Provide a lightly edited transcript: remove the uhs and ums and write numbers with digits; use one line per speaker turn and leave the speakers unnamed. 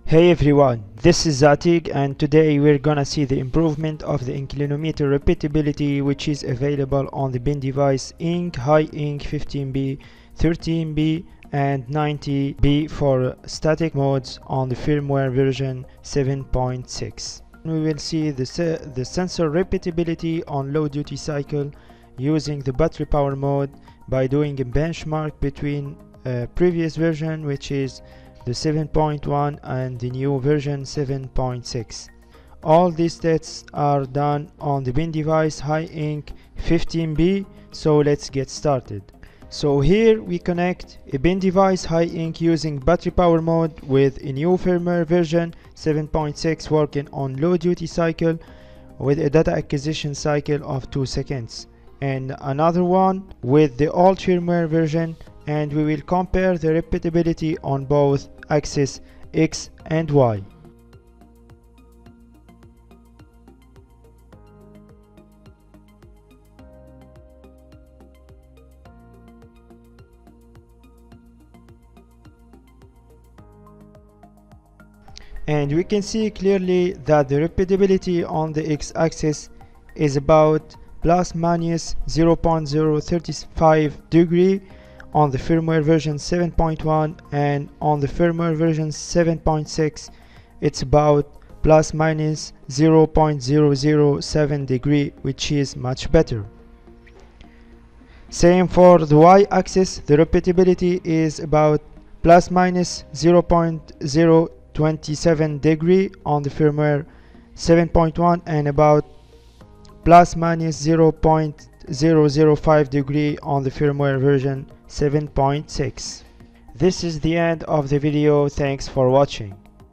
Hey everyone, this is Zatig, and today we're gonna see the improvement of the inclinometer repeatability, which is available on the BeanDevice Hi-INC 15B, 13B and 90B for static modes on the firmware version 7.6. We will see the sensor repeatability on low duty cycle using the battery power mode by doing a benchmark between previous version, which is the 7.1 and the new version 7.6. All these tests are done on the BeanDevice Hi-INC 15B, so let's get started. So here we connect a BeanDevice Hi-INC using battery power mode with a new firmware version 7.6 working on low duty cycle with a data acquisition cycle of 2 seconds, and another one with the old firmware version, and we will compare the repeatability on both axis X and Y. And we can see clearly that the repeatability on the x-axis is about plus minus 0.035 degree on the firmware version 7.1, and on the firmware version 7.6 it's about plus minus 0.007 degree, which is much better. Same for the y-axis, the repeatability is about plus minus 0.027 degree on the firmware 7.1 and about plus minus 0.005 degree on the firmware version 7.6. This is the end of the video. Thanks for watching.